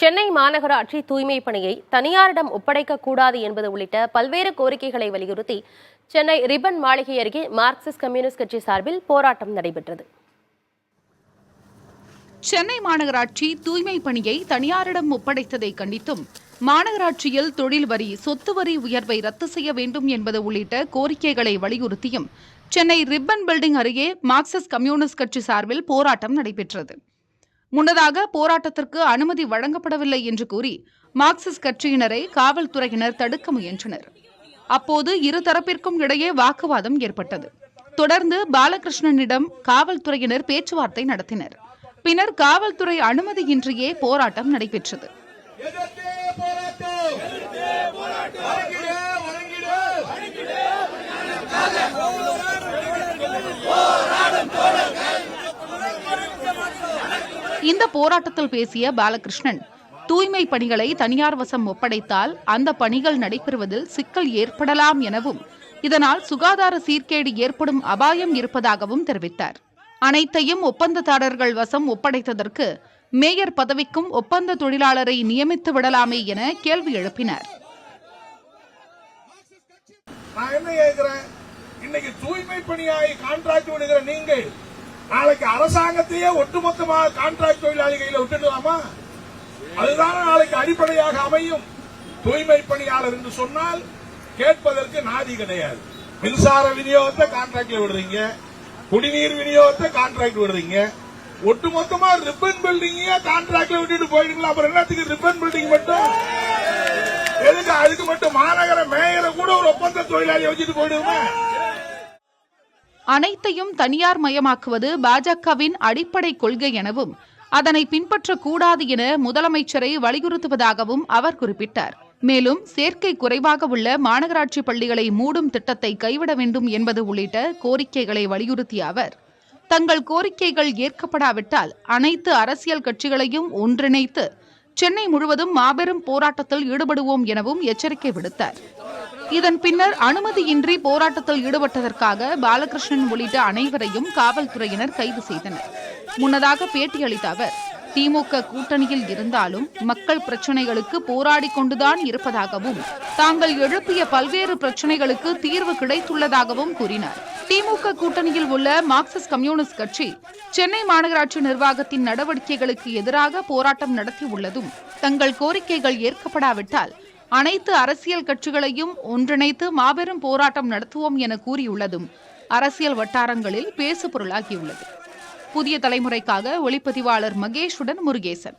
சென்னை மாநகராட்சி தூய்மை பணியை தனியாரிடம் ஒப்படைக்கக்கூடாது என்பது உள்ளிட்ட பல்வேறு கோரிக்கைகளை வலியுறுத்தி சென்னை ரிப்பன் மாளிகை அருகே மார்க்சிஸ்ட் கம்யூனிஸ்ட் கட்சி சார்பில் போராட்டம் நடைபெற்றது. சென்னை மாநகராட்சி தூய்மை பணியை தனியாரிடம் ஒப்படைத்ததை கண்டித்தும் மாநகராட்சியில் தொழில் வரி, சொத்து வரி உயர்வை ரத்து செய்ய வேண்டும் என்பது உள்ளிட்ட கோரிக்கைகளை வலியுறுத்தியும் சென்னை ரிப்பன் பில்டிங் அருகே மார்க்சிஸ்ட் கம்யூனிஸ்ட் கட்சி சார்பில் போராட்டம் நடைபெற்றது. முன்னதாக போராட்டத்திற்கு அனுமதி வழங்கப்படவில்லை என்று கூறி மார்க்சிஸ்ட் கட்சியினரை காவல்துறையினர் தடுக்க முயன்றனர். அப்போது இருதரப்பிற்கும் இடையே வாக்குவாதம் ஏற்பட்டது. தொடர்ந்து பாலகிருஷ்ணனிடம் காவல்துறையினர் பேச்சுவார்த்தை நடத்தினர். பின்னர் காவல்துறை அனுமதியின்றியே போராட்டம் நடைபெற்றது. இந்த போராட்டத்தில் பேசிய பாலகிருஷ்ணன், தூய்மை பணிகளை தனியார் வசம் ஒப்படைத்தால் அந்த பணிகள் நடைபெறுவதில் சிக்கல் ஏற்படலாம் எனவும், இதனால் சுகாதார சீர்கேடு ஏற்படும் அபாயம் இருப்பதாகவும் தெரிவித்தார். அனைத்தையும் ஒப்பந்ததாரர்கள் வசம் ஒப்படைத்ததற்கு மேயர் பதவிக்கும் ஒப்பந்த தொழிலாளரை நியமித்து விடலாமே என கேள்வி எழுப்பினார். இன்னைக்கு தூய்மை பணியாய் கான்ட்ராக்ட் விடுகிற நீங்கள் நாளைக்கு அரசாங்கத்தையே ஒட்டுமொத்தமாக கான்ட்ராக்ட் தொழிலாளி கையில விட்டுடலாமா? அதுதான் நாளைக்கு அடிப்படையாக அமையும். தூய்மை பணியாளர் என்று சொன்னால் கேட்பதற்கு நாதி கிடையாது. மின்சார விநியோகத்தை கான்ட்ராக்ட்ல விடுறீங்க, குடிநீர் விநியோகத்தை கான்ட்ராக்ட் விடுறீங்க, ஒட்டுமொத்தமா ரிப்பன் பில்டிங்க கான்ட்ராக்ட்ல விட்டுட்டு போயிடுங்களா? அப்புறம் என்னத்துக்கு ரிப்பன் பில்டிங் மட்டும்? எதுக்கு? அதுக்கு மட்டும் மாநகர மேயரை கூட ஒரு ஒப்பந்த தொழிலாளியை வச்சுட்டு போயிடுவோமே. அனைத்தையும் தனியார் மயமாக்குவது பாஜகவின் அடிப்படை கொள்கை எனவும், அதனை பின்பற்றக்கூடாது என முதலமைச்சரை வலியுறுத்துவதாகவும் அவர் குறிப்பிட்டார். மேலும் சேர்க்கை குறைவாக உள்ள மாநகராட்சி பள்ளிகளை மூடும் திட்டத்தை கைவிட வேண்டும் என்பது உள்ளிட்ட கோரிக்கைகளை வலியுறுத்திய அவர், தங்கள் கோரிக்கைகள் ஏற்கப்படாவிட்டால் அனைத்து அரசியல் கட்சிகளையும் ஒன்றிணைத்து சென்னை முழுவதும் மாபெரும் போராட்டத்தில் ஈடுபடுவோம் எனவும் எச்சரிக்கை விடுத்தார். இதன் பின்னர் அனுமதியின்றி போராட்டத்தில் ஈடுபட்டதற்காக பாலகிருஷ்ணன் உள்ளிட்ட அனைவரையும் காவல்துறையினர் கைது செய்தனர். முன்னதாக பேட்டியளித்த அவர், திமுக கூட்டணியில் இருந்தாலும் மக்கள் பிரச்சினைகளுக்கு போராடி கொண்டுதான் இருப்பதாகவும், தாங்கள் எழுப்பிய பல்வேறு பிரச்சினைகளுக்கு தீர்வு கிடைத்துள்ளதாகவும் கூறினார். திமுக கூட்டணியில் உள்ள மார்க்சிஸ்ட் கம்யூனிஸ்ட் கட்சி சென்னை மாநகராட்சி நிர்வாகத்தின் நடவடிக்கைகளுக்கு எதிராக போராட்டம் நடத்தியுள்ளதும், தங்கள் கோரிக்கைகள் ஏற்கப்படாவிட்டால் அனைத்து அரசியல் கட்சிகளையும் ஒன்றிணைத்து மாபெரும் போராட்டம் நடத்துவோம் என கூறியுள்ளதும் அரசியல் வட்டாரங்களில் பேசுபொருளாகியுள்ளது. புதிய தலைமுறைக்காக ஒளிப்பதிவாளர் மகேஷுடன் முருகேசன்.